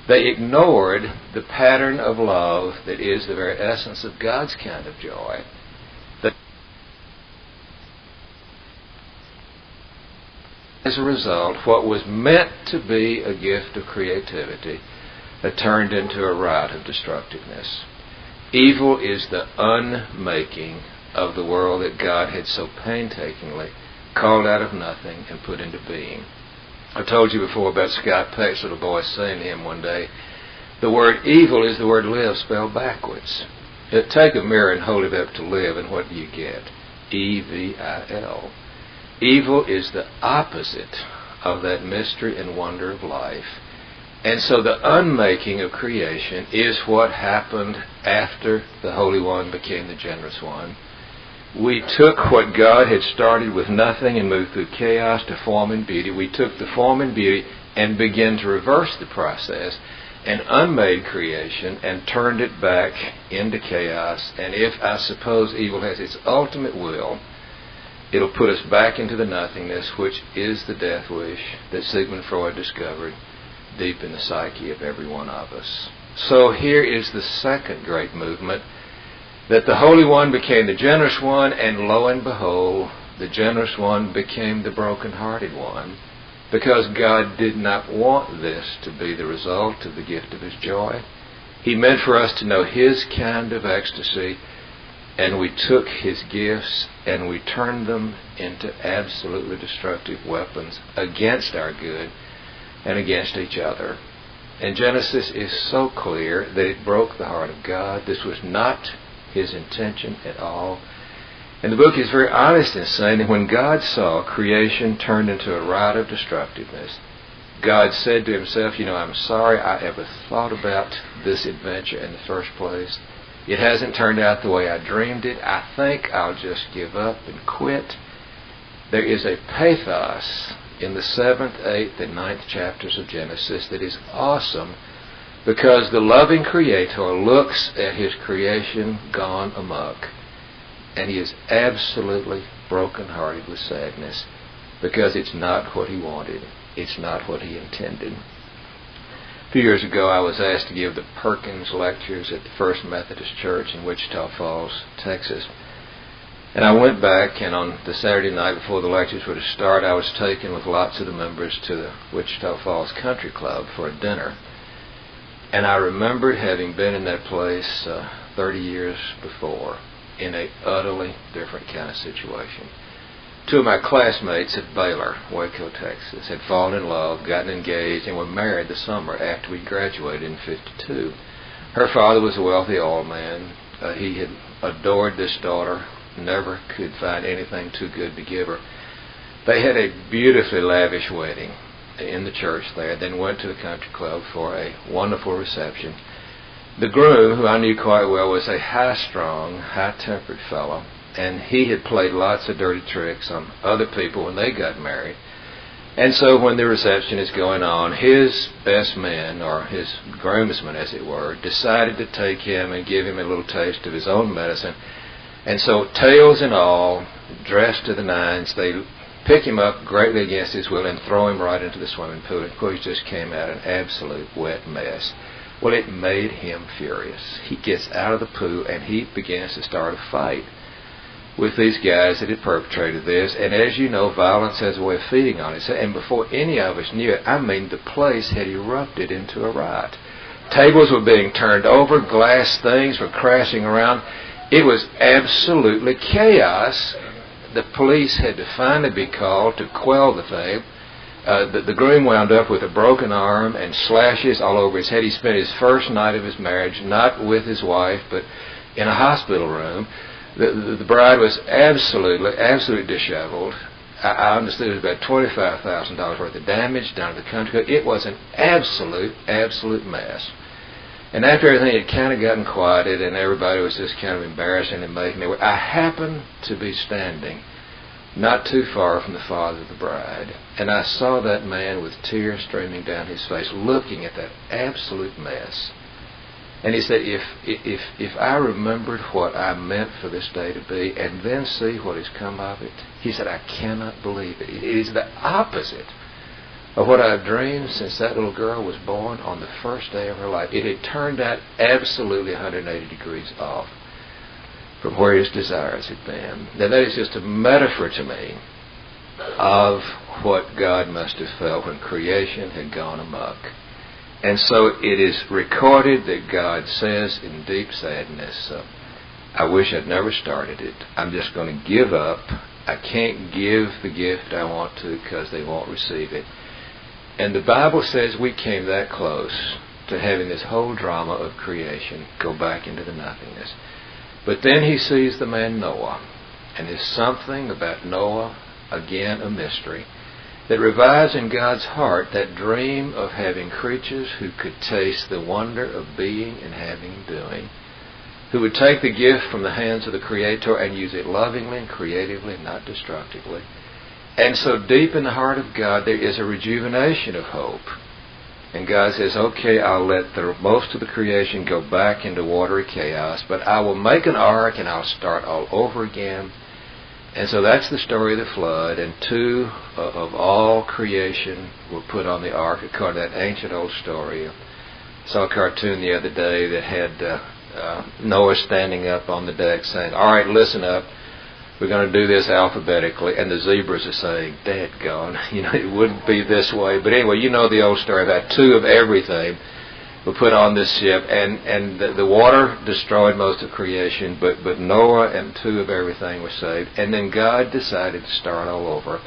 They ignored the pattern of love that is the very essence of God's kind of joy. As a result, what was meant to be a gift of creativity turned into a rite of destructiveness. Evil is the unmaking of the world that God had so painstakingly called out of nothing and put into being. I told you before about Scott Peck's little boy saying to him one day, the word evil is the word live spelled backwards. Take a mirror and hold it up to live, and what do you get? E-V-I-L. Evil is the opposite of that mystery and wonder of life. And so the unmaking of creation is what happened after the Holy One became the Generous One. We took what God had started with nothing and moved through chaos to form and beauty. We took the form and beauty and began to reverse the process and unmade creation and turned it back into chaos. And if, I suppose, evil has its ultimate will, it'll put us back into the nothingness, which is the death wish that Sigmund Freud discovered deep in the psyche of every one of us. So here is the second great movement, that the Holy One became the Generous One, and lo and behold, the Generous One became the broken-hearted one, because God did not want this to be the result of the gift of His joy. He meant for us to know His kind of ecstasy, and we took His gifts and we turned them into absolutely destructive weapons against our good and against each other. And Genesis is so clear that it broke the heart of God. This was not His intention at all. And the book is very honest in saying that when God saw creation turned into a rite of destructiveness, God said to Himself, I'm sorry I ever thought about this adventure in the first place. It hasn't turned out the way I dreamed it. I think I'll just give up and quit. There is a pathos in the 7th, 8th, and 9th chapters of Genesis that is awesome, because the loving Creator looks at His creation gone amok, and He is absolutely broken-hearted with sadness, because it's not what He wanted. It's not what He intended. A few years ago, I was asked to give the Perkins lectures at the First Methodist Church in Wichita Falls, Texas. And I went back, and on the Saturday night before the lectures were to start, I was taken with lots of the members to the Wichita Falls Country Club for a dinner. And I remembered having been in that place 30 years before in a utterly different kind of situation. Two of my classmates at Baylor, Waco, Texas, had fallen in love, gotten engaged, and were married the summer after we graduated in '52. Her father was a wealthy oil man. He had adored this daughter, never could find anything too good to give her. They had a beautifully lavish wedding in the church there, then went to the country club for a wonderful reception. The groom, who I knew quite well, was a high-strung, high-tempered fellow, and he had played lots of dirty tricks on other people when they got married. And so when the reception is going on, his best man, or his groomsmen as it were, decided to take him and give him a little taste of his own medicine. And so, tails and all, dressed to the nines, they pick him up greatly against his will and throw him right into the swimming pool. Of course, he just came out an absolute wet mess. Well, it made him furious. He gets out of the pool and he begins to start a fight with these guys that had perpetrated this. And as you know, violence has a way of feeding on itself. And before any of us knew it, the place had erupted into a riot. Tables were being turned over, glass things were crashing around. It was absolutely chaos. The police had to finally be called to quell the thing. The groom wound up with a broken arm and slashes all over his head. He spent his first night of his marriage not with his wife, but in a hospital room. The bride was absolutely disheveled. I understood it was about $25,000 worth of damage done to the country. It was an absolute mess. And after everything had kind of gotten quieted and everybody was just kind of embarrassing and making their way, I happened to be standing not too far from the father of the bride. And I saw that man with tears streaming down his face, looking at that absolute mess. And he said, if I remembered what I meant for this day to be and then see what has come of it, he said, I cannot believe it. It is the opposite of what I've dreamed since that little girl was born on the first day of her life. It had turned out absolutely 180 degrees off from where his desires had been. Now that is just a metaphor to me of what God must have felt when creation had gone amok. And so it is recorded that God says in deep sadness, I wish I'd never started it. I'm just going to give up. I can't give the gift I want to because they won't receive it. And the Bible says we came that close to having this whole drama of creation go back into the nothingness. But then he sees the man Noah. And there's something about Noah, again a mystery, that revives in God's heart that dream of having creatures who could taste the wonder of being and having and doing, who would take the gift from the hands of the Creator and use it lovingly and creatively, not destructively. And so deep in the heart of God there is a rejuvenation of hope. And God says, okay, I'll let most of the creation go back into watery chaos, but I will make an ark and I'll start all over again. And so that's the story of the flood, and two of all creation were put on the ark according to that ancient old story. I saw a cartoon the other day that had Noah standing up on the deck saying, all right, listen up, we're going to do this alphabetically, and the zebras are saying, dadgone, it wouldn't be this way. But anyway, you know the old story about two of everything were put on this ship, and the water destroyed most of creation, but Noah and two of everything were saved. And then God decided to start all over.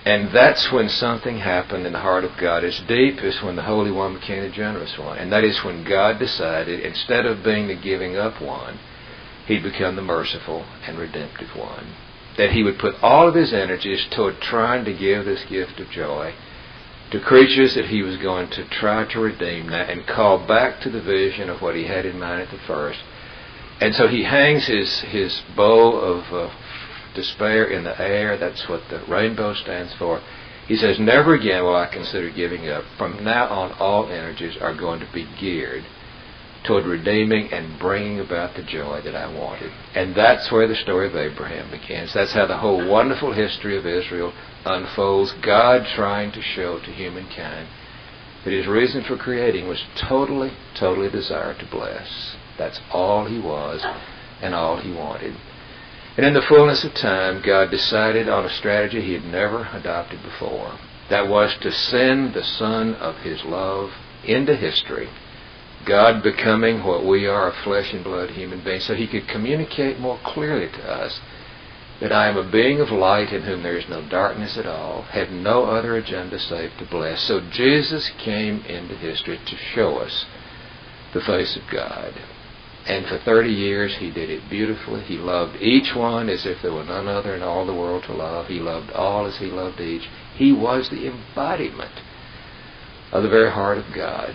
And that's when something happened in the heart of God as deep as when the Holy One became the generous one. And that is when God decided, instead of being the giving up one, he'd become the merciful and redemptive one. That he would put all of his energies toward trying to give this gift of joy to creatures that he was going to try to redeem now and call back to the vision of what he had in mind at the first. And so he hangs his bow of despair in the air. That's what the rainbow stands for. He says, never again will I consider giving up. From now on, all energies are going to be geared toward redeeming and bringing about the joy that I wanted. And that's where the story of Abraham begins. That's how the whole wonderful history of Israel unfolds. God trying to show to humankind that his reason for creating was totally desire to bless. That's all he was and all he wanted. And in the fullness of time, God decided on a strategy he had never adopted before. That was to send the Son of his love into history, God becoming what we are, a flesh and blood human being, so he could communicate more clearly to us that I am a being of light in whom there is no darkness at all, have no other agenda save to bless. So Jesus came into history to show us the face of God. And for 30 years he did it beautifully. He loved each one as if there were none other in all the world to love. He loved all as he loved each. He was the embodiment of the very heart of God.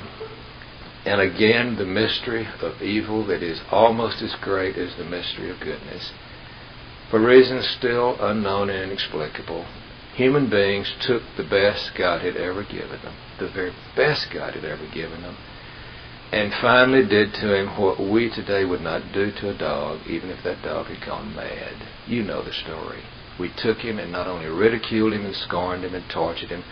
And again, the mystery of evil that is almost as great as the mystery of goodness. For reasons still unknown and inexplicable, human beings took the best God had ever given them, the very best God had ever given them, and finally did to him what we today would not do to a dog, even if that dog had gone mad. You know the story. We took him and not only ridiculed him and scorned him and tortured him,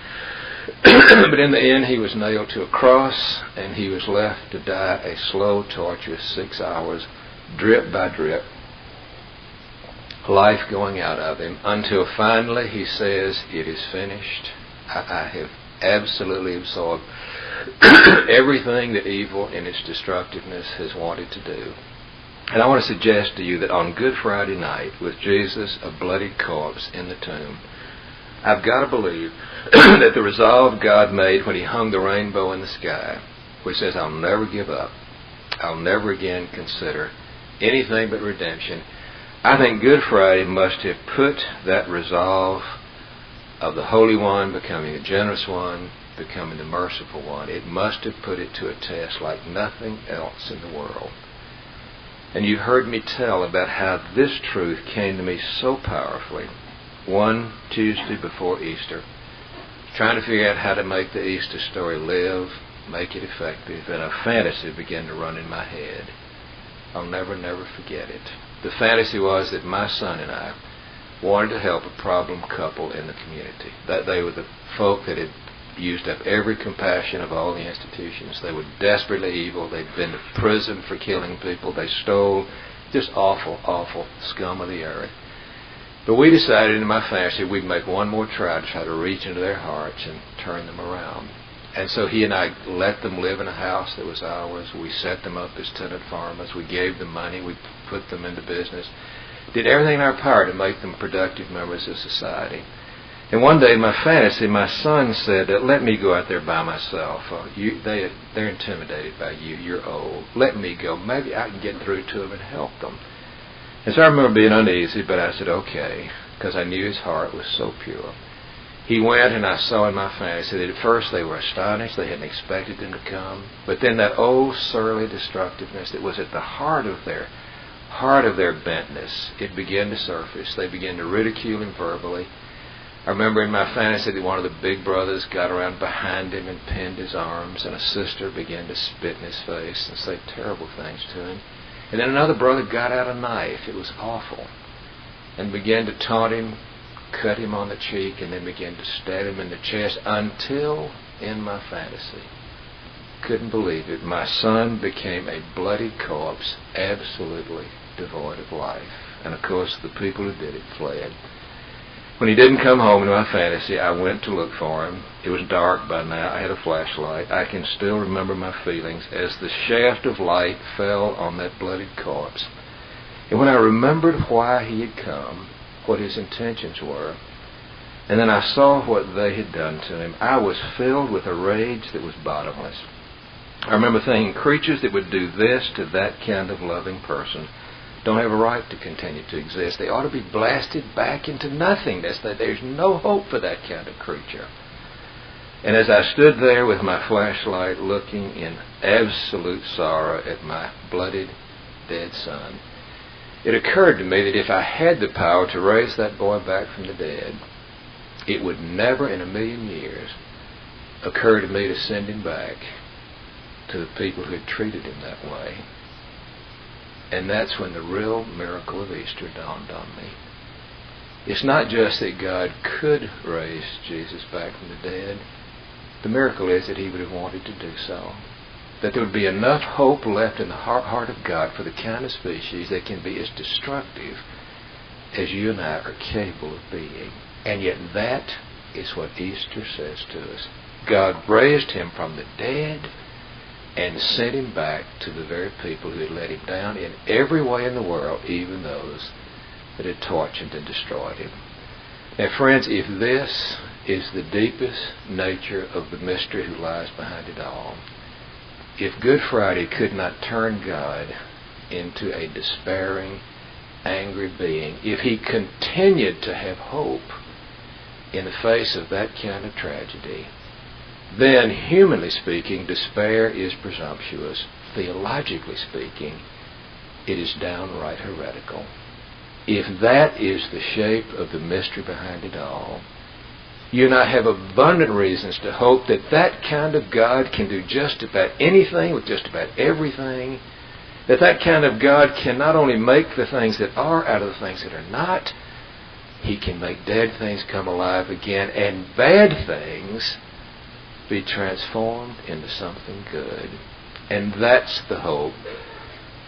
But in the end, he was nailed to a cross, and he was left to die a slow, torturous 6 hours, drip by drip, life going out of him, until finally he says, "It is finished. I have absolutely absorbed everything that evil in its destructiveness has wanted to do." And I want to suggest to you that on Good Friday night, with Jesus, a bloodied corpse, in the tomb, I've got to believe that the resolve God made when he hung the rainbow in the sky, which says, "I'll never give up. I'll never again consider anything but redemption." I think Good Friday must have put that resolve of the Holy One becoming the generous one, becoming the merciful one. It must have put it to a test like nothing else in the world. And you've heard me tell about how this truth came to me so powerfully one Tuesday before Easter, trying to figure out how to make the Easter story live, make it effective, and a fantasy began to run in my head. I'll never forget it. The fantasy was that my son and I wanted to help a problem couple in the community. That they were the folk that had used up every compassion of all the institutions. They were desperately evil. They'd been to prison for killing people. They stole. Just awful, awful scum of the earth. But we decided in my fantasy we'd make one more try to reach into their hearts and turn them around. And so he and I let them live in a house that was ours. We set them up as tenant farmers. We gave them money. We put them into business. Did everything in our power to make them productive members of society. And one day in my fantasy, my son said, "Let me go out there by myself. They're intimidated by you. You're old. Let me go. Maybe I can get through to them and help them." And so I remember being uneasy, but I said, "Okay," because I knew his heart was so pure. He went, and I saw in my fantasy that at first they were astonished. They hadn't expected him to come. But then that old surly destructiveness that was at the heart of their bentness, it began to surface. They began to ridicule him verbally. I remember in my fantasy that one of the big brothers got around behind him and pinned his arms, and a sister began to spit in his face and say terrible things to him. And then another brother got out a knife, it was awful, and began to taunt him, cut him on the cheek, and then began to stab him in the chest, until, in my fantasy, couldn't believe it, my son became a bloodied corpse, absolutely devoid of life. And of course the people who did it fled. When he didn't come home in my fantasy, I went to look for him. It was dark by now. I had a flashlight. I can still remember my feelings as the shaft of light fell on that bloodied corpse. And when I remembered why he had come, what his intentions were, and then I saw what they had done to him, I was filled with a rage that was bottomless. I remember thinking, creatures that would do this to that kind of loving person don't have a right to continue to exist. They ought to be blasted back into nothingness. That there's no hope for that kind of creature. And as I stood there with my flashlight looking in absolute sorrow at my bloodied, dead son, it occurred to me that if I had the power to raise that boy back from the dead, it would never in a million years occur to me to send him back to the people who had treated him that way. And that's when the real miracle of Easter dawned on me. It's not just that God could raise Jesus back from the dead. The miracle is that he would have wanted to do so. That there would be enough hope left in the heart of God for the kind of species that can be as destructive as you and I are capable of being. And yet that is what Easter says to us. God raised him from the dead and sent him back to the very people who had let him down in every way in the world, even those that had tortured and destroyed him. Now, friends, if this is the deepest nature of the mystery who lies behind it all, if Good Friday could not turn God into a despairing, angry being, if he continued to have hope in the face of that kind of tragedy, then, humanly speaking, despair is presumptuous. Theologically speaking, it is downright heretical. If that is the shape of the mystery behind it all, you and I have abundant reasons to hope that that kind of God can do just about anything with just about everything. That kind of God can not only make the things that are out of the things that are not, he can make dead things come alive again, and bad things be transformed into something good. And that's the hope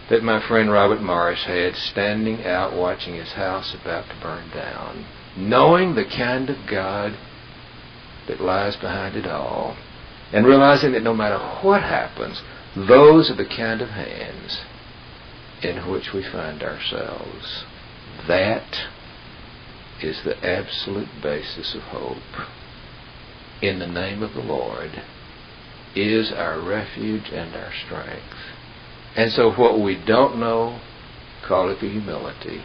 that my friend Robert Morris had, standing out watching his house about to burn down, knowing the kind of God that lies behind it all, and realizing that no matter what happens, those are the kind of hands in which we find ourselves. That is the absolute basis of hope. In the name of the Lord is our refuge and our strength. And so what we don't know, call it the humility,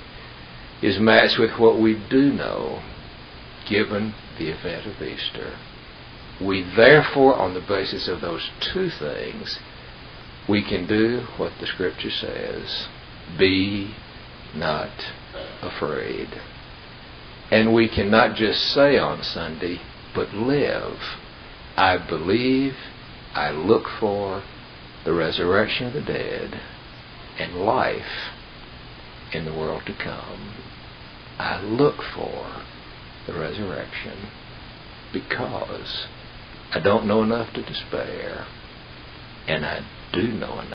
is matched with what we do know, given the event of Easter. We therefore, on the basis of those two things, we can do what the Scripture says: be not afraid. And we can not just say on Sunday, but live. I believe, I look for the resurrection of the dead and life in the world to come. I look for the resurrection because I don't know enough to despair, and I do know enough